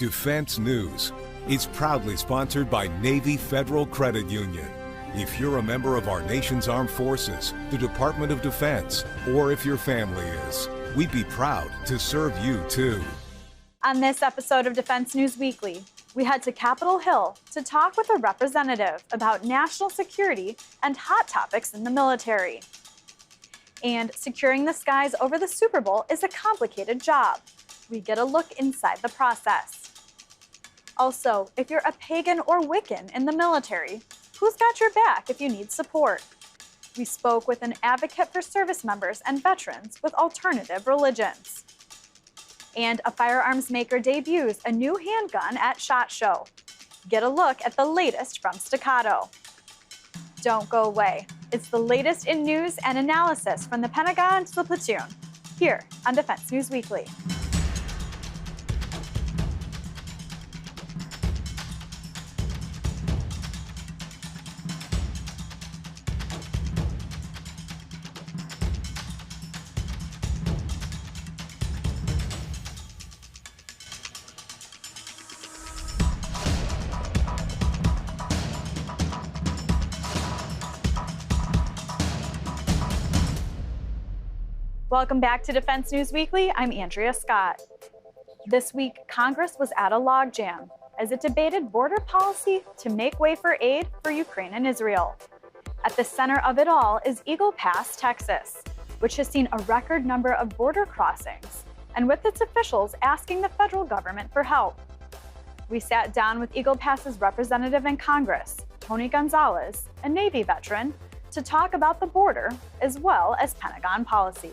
Defense News. It's proudly sponsored by Navy Federal Credit Union. If you're a member of our nation's armed forces, the Department of Defense, or if your family is, we'd be proud to serve you too. On this episode of Defense News Weekly, we head to Capitol Hill to talk with a representative about national security and hot topics in the military. And securing the skies over the Super Bowl is a complicated job. We get a look inside the process. Also, if you're a pagan or Wiccan in the military, who's got your back if you need support? We spoke with an advocate for service members and veterans with alternative religions. And a firearms maker debuts a new handgun at SHOT Show. Get a look at the latest from Staccato. Don't go away. It's the latest in news and analysis from the Pentagon to the platoon, here on Defense News Weekly. Welcome back to Defense News Weekly. I'm Andrea Scott. This week, Congress was at a logjam as it debated border policy to make way for aid for Ukraine and Israel. At the center of it all is Eagle Pass, Texas, which has seen a record number of border crossings, and with its officials asking the federal government for help. We sat down with Eagle Pass's representative in Congress, Tony Gonzalez, a Navy veteran, to talk about the border as well as Pentagon policy.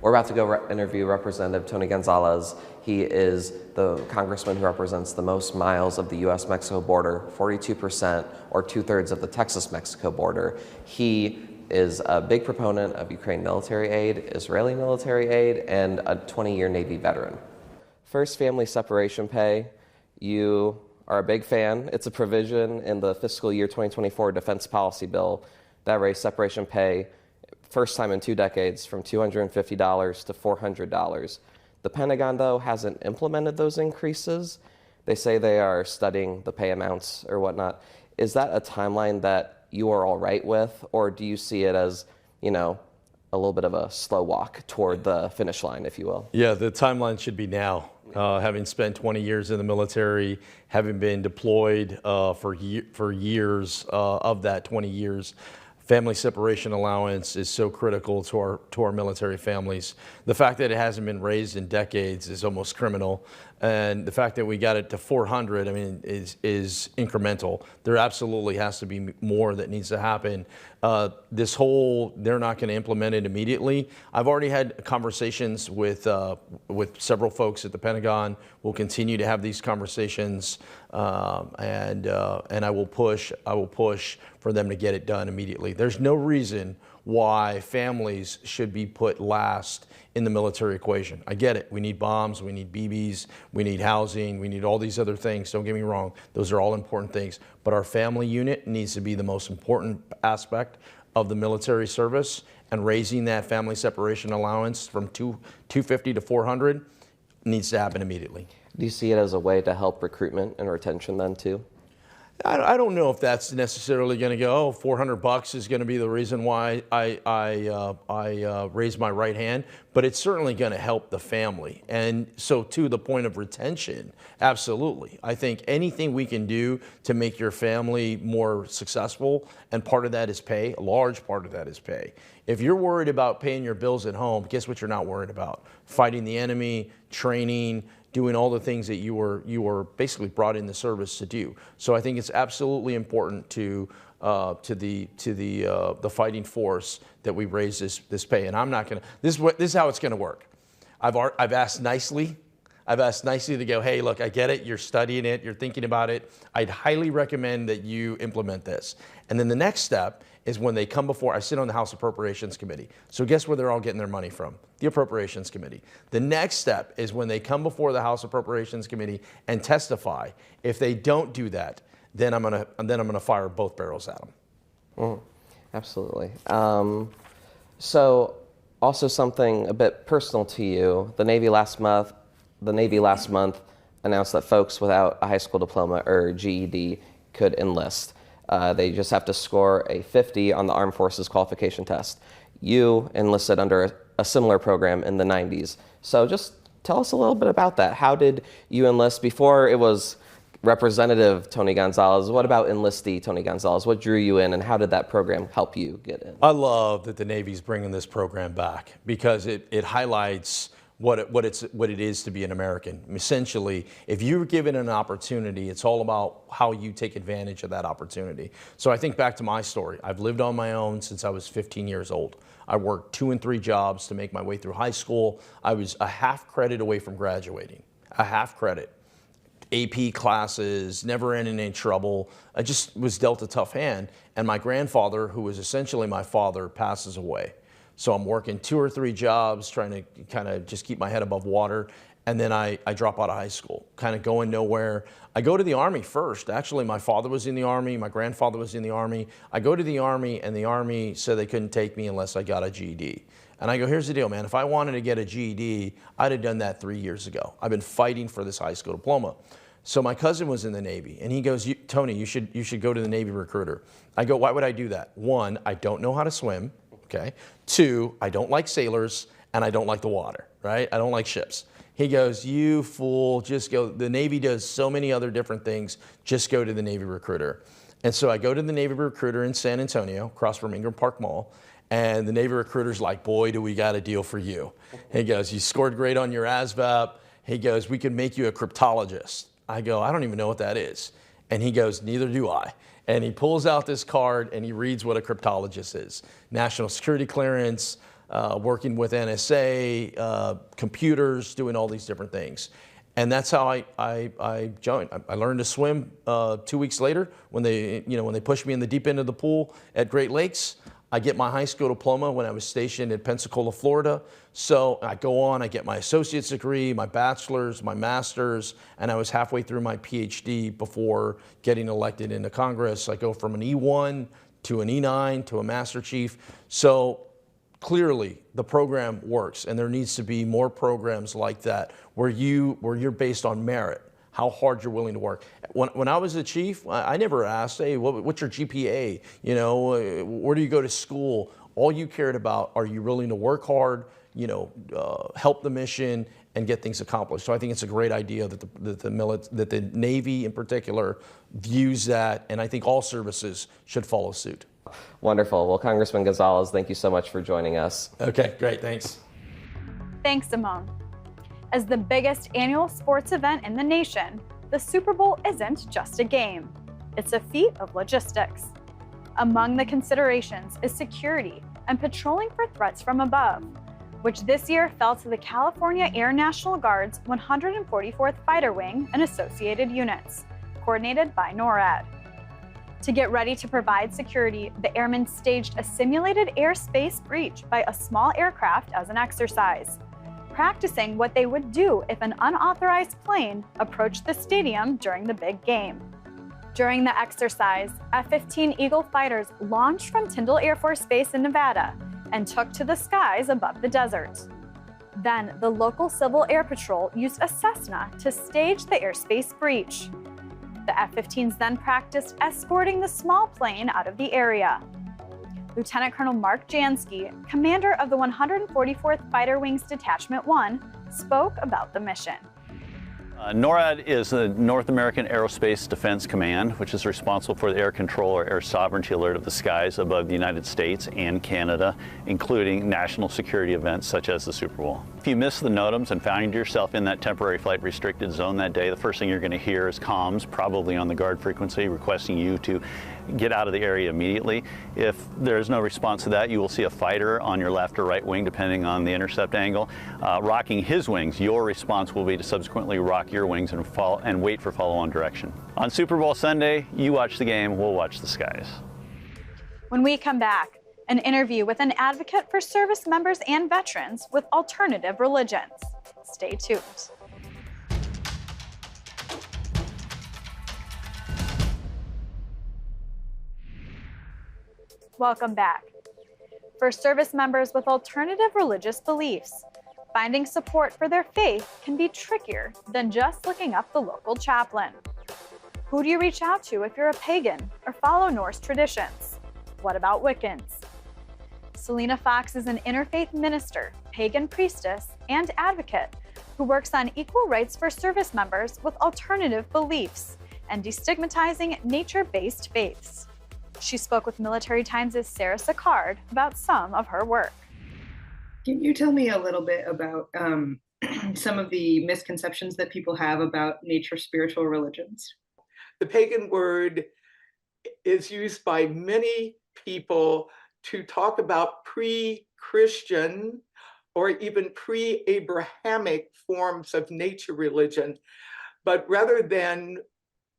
We're about to go interview Representative Tony Gonzalez. He is the congressman who represents the most miles of the U.S.-Mexico border, 42%, or 2/3 of the Texas-Mexico border. He is a big proponent of Ukraine military aid, Israeli military aid, and a 20-year Navy veteran. First, family separation pay. You are a big fan. It's a provision in the fiscal year 2024 defense policy bill that raised separation pay first time in 2 decades from $250 to $400. The Pentagon, though, hasn't implemented those increases. They say they are studying the pay amounts or whatnot. Is that a timeline that you are all right with, or do you see it as, a little bit of a slow walk toward the finish line, if you will? Yeah, the timeline should be now. Having spent 20 years in the military, having been deployed for years of that 20 years, family separation allowance is so critical to our military families. The fact that it hasn't been raised in decades is almost criminal, and the fact that we got it to 400, is incremental. There absolutely has to be more that needs to happen. They're not going to implement it immediately. I've already had conversations with several folks at the Pentagon. We'll continue to have these conversations, and I will push for them to get it done immediately. There's no reason why families should be put last in the military equation. I get it. We need bombs, we need BBs, we need housing, we need all these other things. Don't get me wrong. Those are all important things. But our family unit needs to be the most important aspect of the military service, and raising that family separation allowance from $250 to $400 needs to happen immediately. Do you see it as a way to help recruitment and retention then too? I don't know if that's necessarily going to go, $400 is going to be the reason why I raise my right hand, but it's certainly going to help the family. And so to the point of retention, absolutely. I think anything we can do to make your family more successful, and part of that is pay, a large part of that is pay. If you're worried about paying your bills at home, guess what you're not worried about? Fighting the enemy, training, doing all the things that you were basically brought in the service to do. So I think it's absolutely important to the fighting force that we raise this pay. And I'm not going to. This is how it's going to work. I've asked nicely. I've asked nicely to go, hey, look, I get it. You're studying it. You're thinking about it. I'd highly recommend that you implement this. And then the next step is when they come before. I sit on the House Appropriations Committee. So guess where they're all getting their money from? The Appropriations Committee. The next step is when they come before the House Appropriations Committee and testify. If they don't do that, then I'm gonna fire both barrels at them. Absolutely. So also something a bit personal to you. The Navy last month announced that folks without a high school diploma or GED could enlist. They just have to score a 50 on the Armed Forces qualification test. You enlisted under a similar program in the 90s. So just tell us a little bit about that. How did you enlist? Before it was Representative Tony Gonzalez, what about enlistee Tony Gonzalez? What drew you in, and how did that program help you get in? I love that the Navy's bringing this program back because it highlights what it is to be an American. Essentially, if you're given an opportunity, it's all about how you take advantage of that opportunity. So I think back to my story. I've lived on my own since I was 15 years old. I worked 2 and 3 jobs to make my way through high school. I was a half credit away from graduating, a half credit. AP classes, never in any trouble. I just was dealt a tough hand. And my grandfather, who was essentially my father, passes away. So I'm working 2 or 3 jobs, trying to kind of just keep my head above water. And then I drop out of high school, kind of going nowhere. I go to the Army first. Actually, my father was in the Army. My grandfather was in the Army. I go to the Army, and the Army said they couldn't take me unless I got a GED. And I go, here's the deal, man. If I wanted to get a GED, I'd have done that 3 years ago. I've been fighting for this high school diploma. So my cousin was in the Navy, and he goes, Tony, you should go to the Navy recruiter. I go, why would I do that? 1, I don't know how to swim, okay? 2, I don't like sailors, and I don't like the water, right? I don't like ships. He goes, you fool, just go. The Navy does so many other different things. Just go to the Navy recruiter. And so I go to the Navy recruiter in San Antonio, across from Ingram Park Mall, and the Navy recruiter's like, boy, do we got a deal for you. He goes, you scored great on your ASVAB. He goes, we could make you a cryptologist. I go, I don't even know what that is. And he goes, neither do I. And he pulls out this card and he reads what a cryptologist is. National security clearance, working with NSA, computers, doing all these different things. And that's how I joined. I learned to swim 2 weeks later when they pushed me in the deep end of the pool at Great Lakes. I get my high school diploma when I was stationed in Pensacola, Florida. So I go on, I get my associate's degree, my bachelor's, my master's, and I was halfway through my PhD before getting elected into Congress. I go from an E1 to an E9 to a Master Chief. So clearly the program works, and there needs to be more programs like that where you're based on merit, how hard you're willing to work. When I was a chief, I never asked, hey, what's your GPA? You know, where do you go to school? All you cared about, are you willing to work hard, help the mission, and get things accomplished. So I think it's a great idea that the Navy in particular views that, and I think all services should follow suit. Wonderful. Well, Congressman Gonzalez, thank you so much for joining us. Okay, great, thanks. Thanks, Simone. As the biggest annual sports event in the nation, the Super Bowl isn't just a game. It's a feat of logistics. Among the considerations is security and patrolling for threats from above, which this year fell to the California Air National Guard's 144th Fighter Wing and associated units, coordinated by NORAD. To get ready to provide security, the airmen staged a simulated airspace breach by a small aircraft as an exercise, practicing what they would do if an unauthorized plane approached the stadium during the big game. During the exercise, F-15 Eagle fighters launched from Tyndall Air Force Base in Nevada and took to the skies above the desert. Then, the local Civil Air Patrol used a Cessna to stage the airspace breach. The F-15s then practiced escorting the small plane out of the area. Lieutenant Colonel Mark Jansky, commander of the 144th Fighter Wings Detachment 1, spoke about the mission. NORAD is the North American Aerospace Defense Command, which is responsible for the air control or air sovereignty alert of the skies above the United States and Canada, including national security events such as the Super Bowl. If you miss the NOTAMs and found yourself in that temporary flight restricted zone that day, the first thing you're going to hear is comms, probably on the guard frequency, requesting you to get out of the area immediately. If there's no response to that, you will see a fighter on your left or right wing, depending on the intercept angle, rocking his wings. Your response will be to subsequently rock your wings and wait for follow-on direction. On Super Bowl Sunday, you watch the game, we'll watch the skies. When we come back, an interview with an advocate for service members and veterans with alternative religions. Stay tuned. Welcome back. For service members with alternative religious beliefs, finding support for their faith can be trickier than just looking up the local chaplain. Who do you reach out to if you're a pagan or follow Norse traditions? What about Wiccans? Selena Fox is an interfaith minister, pagan priestess, and advocate who works on equal rights for service members with alternative beliefs and destigmatizing nature-based faiths. She spoke with Military Times' Sarah Sicard about some of her work. Can you tell me a little bit about some of the misconceptions that people have about nature spiritual religions? The pagan word is used by many people to talk about pre-Christian or even pre-Abrahamic forms of nature religion. But rather than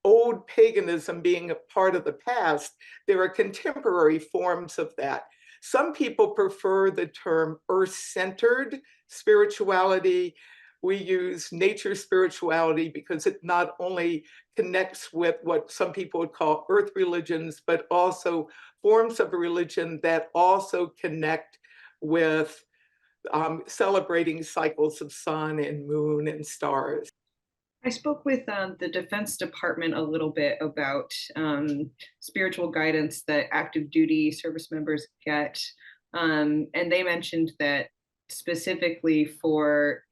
old paganism being a part of the past, there are contemporary forms of that. Some people prefer the term earth-centered spirituality. We use nature spirituality because it not only connects with what some people would call earth religions, but also forms of religion that also connect with celebrating cycles of sun and moon and stars. I spoke with the Defense Department a little bit about spiritual guidance that active duty service members get. And they mentioned that specifically for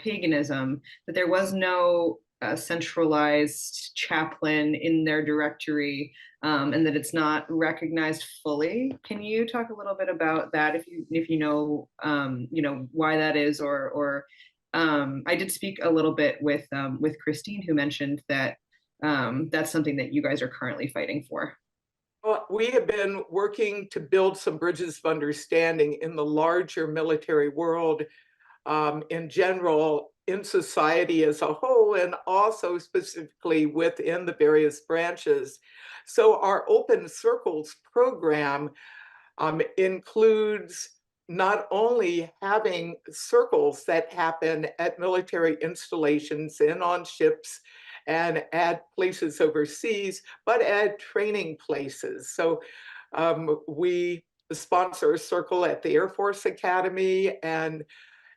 paganism, that there was no centralized chaplain in their directory, and that it's not recognized fully. Can you talk a little bit about that, if you know why that is, or I did speak a little bit with Christine, who mentioned that that's something that you guys are currently fighting for. Well, we have been working to build some bridges of understanding in the larger military world in general, in society as a whole, and also specifically within the various branches. So our Open Circles program includes not only having circles that happen at military installations and on ships and at places overseas, but at training places. So we sponsor a circle at the Air Force Academy and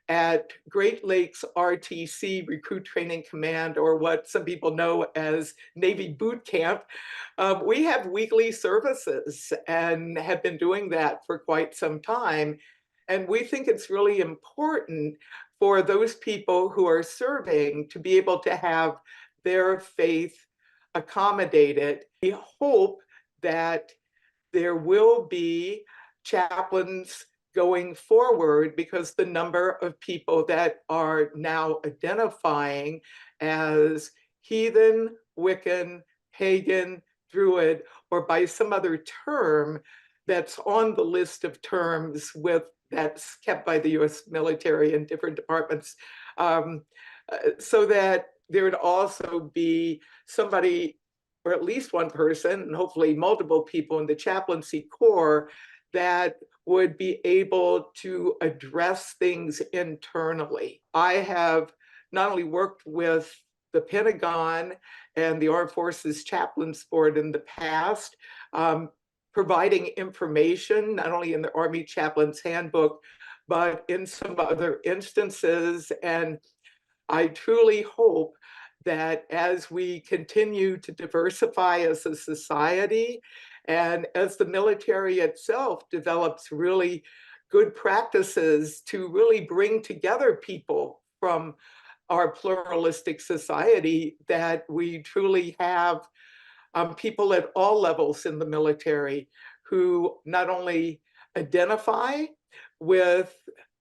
at Great Lakes RTC, Recruit Training Command, or what some people know as Navy Boot Camp. We have weekly services and have been doing that for quite some time. And we think it's really important for those people who are serving to be able to have their faith accommodated. We hope that there will be chaplains going forward, because the number of people that are now identifying as heathen, Wiccan, pagan, Druid, or by some other term that's on the list of terms that's kept by the US military and different departments, so that there would also be somebody, or at least one person, and hopefully multiple people in the chaplaincy corps that would be able to address things internally. I have not only worked with the Pentagon and the Armed Forces Chaplains Board in the past, providing information, not only in the Army Chaplain's Handbook, but in some other instances. And I truly hope that as we continue to diversify as a society, and as the military itself develops really good practices to really bring together people from our pluralistic society, that we truly have people at all levels in the military who not only identify with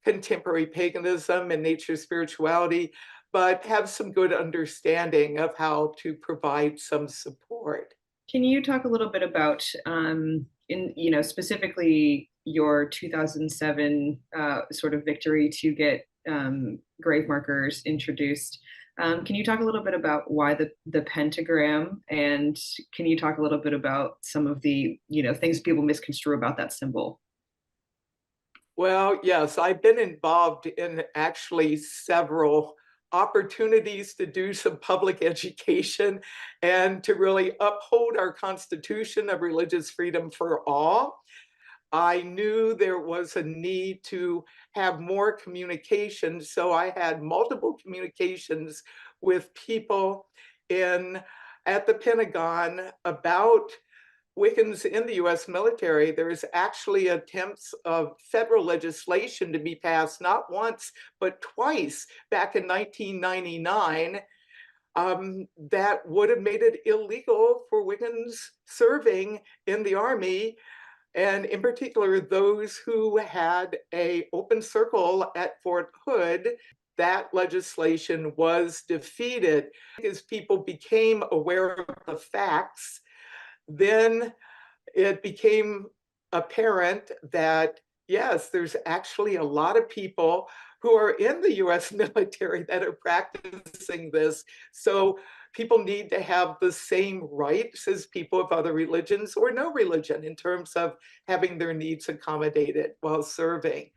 contemporary paganism and nature spirituality, but have some good understanding of how to provide some support. Can you talk a little bit about, specifically your 2007 sort of victory to get grave markers introduced? Can you talk a little bit about why the pentagram, and can you talk a little bit about some of the things people misconstrue about that symbol? Well, yes, I've been involved in actually several opportunities to do some public education and to really uphold our Constitution of religious freedom for all. I knew there was a need to have more communication, so I had multiple communications with people at the Pentagon about Wiccans in the US military. There's actually attempts of federal legislation to be passed not once, but twice back in 1999 that would have made it illegal for Wiccans serving in the Army, and in particular, those who had an open circle at Fort Hood. That legislation was defeated as people became aware of the facts. Then it became apparent that, yes, there's actually a lot of people who are in the US military that are practicing this. So people need to have the same rights as people of other religions or no religion in terms of having their needs accommodated while serving.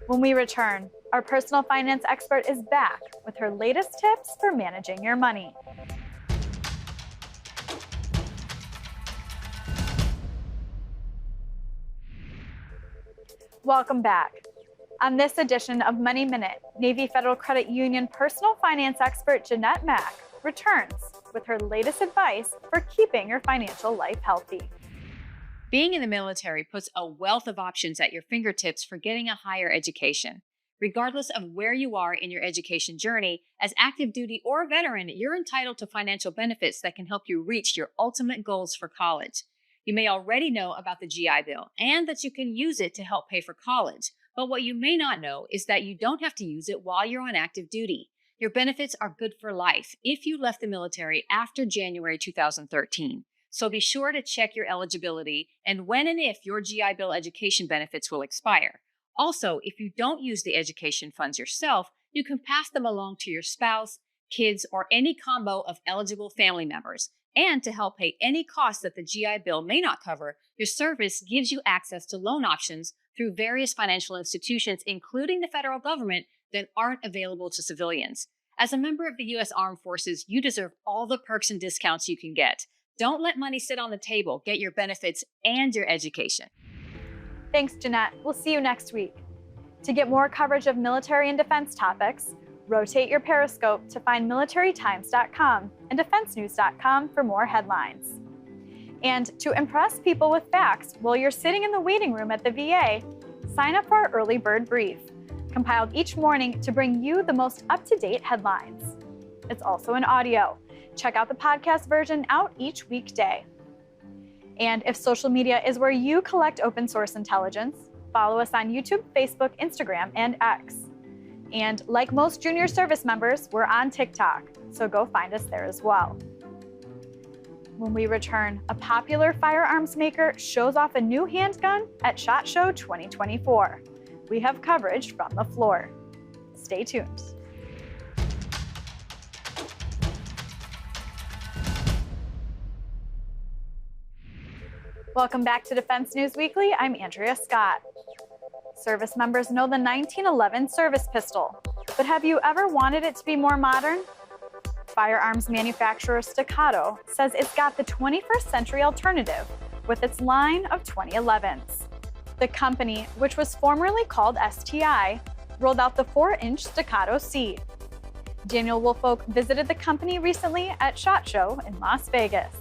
When we return, our personal finance expert is back with her latest tips for managing your money. Welcome back. On this edition of Money Minute, Navy Federal Credit Union personal finance expert Jeanette Mack returns with her latest advice for keeping your financial life healthy. Being in the military puts a wealth of options at your fingertips for getting a higher education. Regardless of where you are in your education journey, as active duty or veteran, you're entitled to financial benefits that can help you reach your ultimate goals for college. You may already know about the GI Bill and that you can use it to help pay for college. But what you may not know is that you don't have to use it while you're on active duty. Your benefits are good for life if you left the military after January 2013. So be sure to check your eligibility and when and if your GI Bill education benefits will expire. Also, if you don't use the education funds yourself, you can pass them along to your spouse, kids, or any combo of eligible family members. And to help pay any costs that the GI Bill may not cover, your service gives you access to loan options through various financial institutions, including the federal government, that aren't available to civilians. As a member of the U.S. Armed Forces, you deserve all the perks and discounts you can get. Don't let money sit on the table. Get your benefits and your education. Thanks, Jeanette. We'll see you next week. To get more coverage of military and defense topics, rotate your periscope to find militarytimes.com and defensenews.com for more headlines. And to impress people with facts while you're sitting in the waiting room at the VA, sign up for our Early Bird Brief, compiled each morning to bring you the most up-to-date headlines. It's also an audio. Check out the podcast version out each weekday. And if social media is where you collect open source intelligence, follow us on YouTube, Facebook, Instagram, and X. And like most junior service members, we're on TikTok, so go find us there as well. When we return, a popular firearms maker shows off a new handgun at SHOT Show 2024. We have coverage from the floor. Stay tuned. Welcome back to Defense News Weekly. I'm Andrea Scott. Service members know the 1911 service pistol, but have you ever wanted it to be more modern? Firearms manufacturer Staccato says it's got the 21st century alternative with its line of 2011s. The company, which was formerly called STI, rolled out the 4-inch Staccato C. Daniel Woolfolk visited the company recently at SHOT Show in Las Vegas.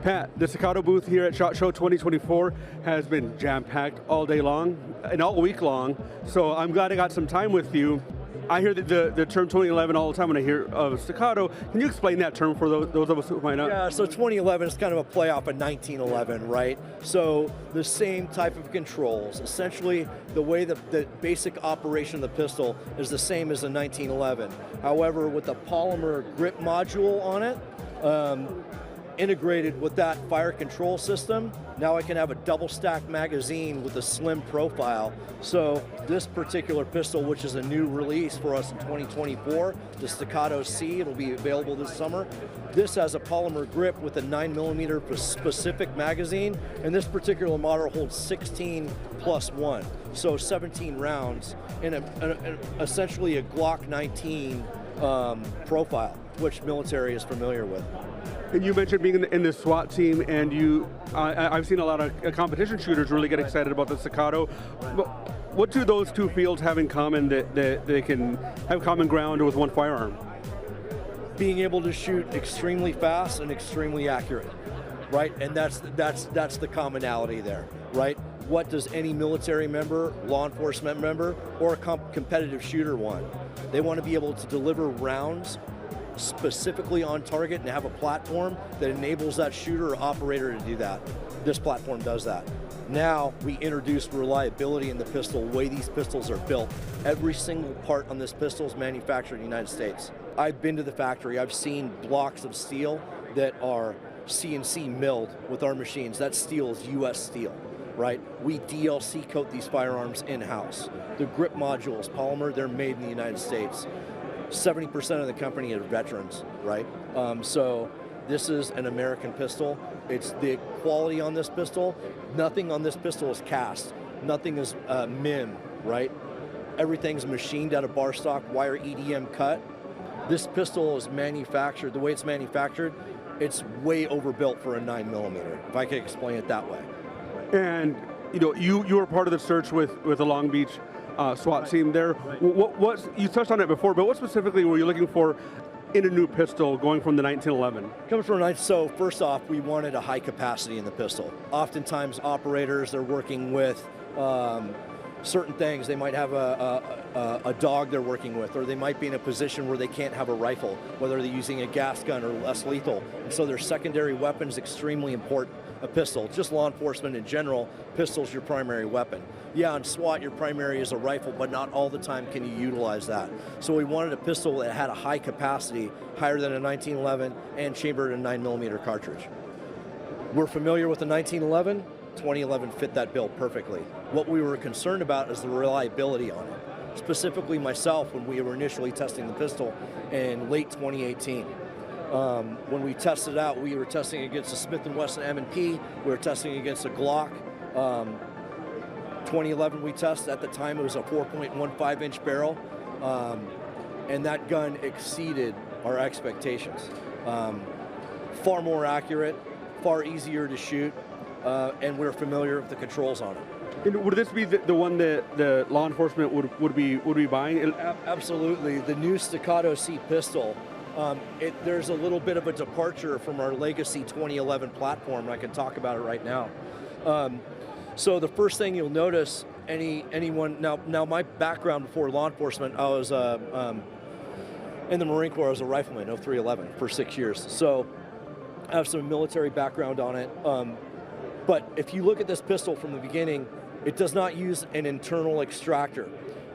Pat, the Staccato booth here at SHOT Show 2024 has been jam-packed all day long and all week long, so I'm glad I got some time with you. I hear the term 2011 all the time when I hear of Staccato. Can you explain that term for those of us who might not? Yeah, so 2011 is kind of a play off of 1911, right? So the same type of controls. Essentially, the way the basic operation of the pistol is the same as the 1911. However, with the polymer grip module on it, integrated with that fire control system, now I can have a double stack magazine with a slim profile. So this particular pistol, which is a new release for us in 2024, the Staccato C, it'll be available this summer. This has a polymer grip with a 9mm specific magazine, and this particular model holds 16 plus 1, so 17 rounds in essentially a Glock 19 profile, which military is familiar with. And you mentioned being in the SWAT team, and I've seen a lot of competition shooters really get excited about the Staccato. What do those two fields have in common that they can have common ground with one firearm? Being able to shoot extremely fast and extremely accurate, right? And that's the commonality there, right? What does any military member, law enforcement member, or a competitive shooter want? They want to be able to deliver rounds specifically on target and have a platform that enables that shooter or operator to do that. This platform does that. Now we introduce reliability in the pistol, the way these pistols are built. Every single part on this pistol is manufactured in the United States. I've been to the factory. I've seen blocks of steel that are CNC milled with our machines. That steel is US steel, right? We DLC coat these firearms in-house. The grip modules, polymer, they're made in the United States. 70% of the company are veterans, right? So this is an American pistol. It's the quality on this pistol. Nothing on this pistol is cast. Nothing is MIM, right? Everything's machined out of bar stock, wire EDM cut. This pistol is manufactured, the way it's manufactured, it's way overbuilt for a 9mm, if I could explain it that way. And you were part of the search with the Long Beach SWAT team there. What you touched on it before, but what specifically were you looking for in a new pistol going from the 1911? Coming from so first off, we wanted a high capacity in the pistol. Oftentimes operators, they're working with certain things. They might have a dog they're working with, or they might be in a position where they can't have a rifle, whether they're using a gas gun or less lethal. And so their secondary weapon is extremely important. A pistol, just law enforcement in general, pistol's your primary weapon. Yeah, on SWAT, your primary is a rifle, but not all the time can you utilize that. So we wanted a pistol that had a high capacity, higher than a 1911, and chambered in a 9mm cartridge. We're familiar with the 1911. 2011 fit that bill perfectly. What we were concerned about is the reliability on it. Specifically myself, when we were initially testing the pistol in late 2018. When we tested out, we were testing against a Smith & Wesson M&P, we were testing against a Glock. 2011 we tested, at the time it was a 4.15-inch barrel, and that gun exceeded our expectations. Far more accurate, far easier to shoot, and we're familiar with the controls on it. And would this be the one that the law enforcement would be buying? Absolutely. The new Staccato C pistol, there's a little bit of a departure from our legacy 2011 platform, and I can talk about it right now. So the first thing you'll notice, anyone now my background before law enforcement, I was in the Marine Corps. I was a rifleman, 0311 for 6 years. So I have some military background on it. But if you look at this pistol from the beginning, it does not use an internal extractor,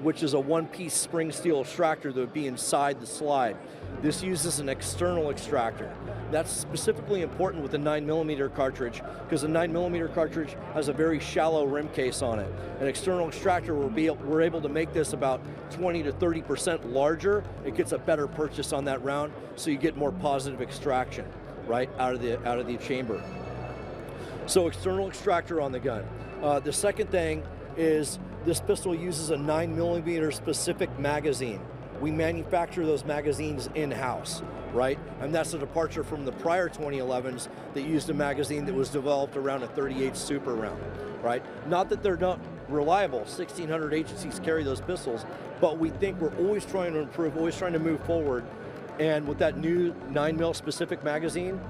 which is a one-piece spring steel extractor that would be inside the slide. This uses an external extractor. That's specifically important with a 9mm cartridge, because a 9mm cartridge has a very shallow rim case on it. An external extractor, we're able to make this about 20 to 30% larger. It gets a better purchase on that round, so you get more positive extraction, right, out of the chamber. So external extractor on the gun. The second thing is this pistol uses a 9mm specific magazine. We manufacture those magazines in-house, right? And that's a departure from the prior 2011s that used a magazine that was developed around a 38 Super round, right? Not that they're not reliable. 1,600 agencies carry those pistols, but we think we're always trying to improve, always trying to move forward. And with that new 9mm specific magazine,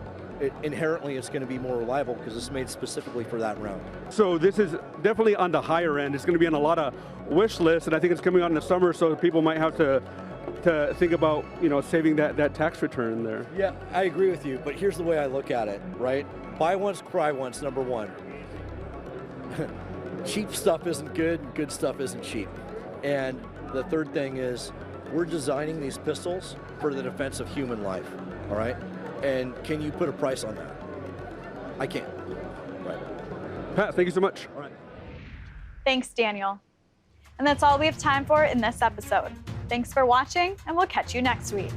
inherently it's going to be more reliable because it's made specifically for that round. So this is definitely on the higher end. It's going to be on a lot of wish lists, and I think it's coming out in the summer, so people might have to think about, saving that tax return there. Yeah, I agree with you, but here's the way I look at it, right? Buy once, cry once, number one. Cheap stuff isn't good, good stuff isn't cheap. And the third thing is, we're designing these pistols for the defense of human life, all right? And can you put a price on that? I can't. Right. Pat, thank you so much. All right. Thanks, Daniel. And that's all we have time for in this episode. Thanks for watching, and we'll catch you next week.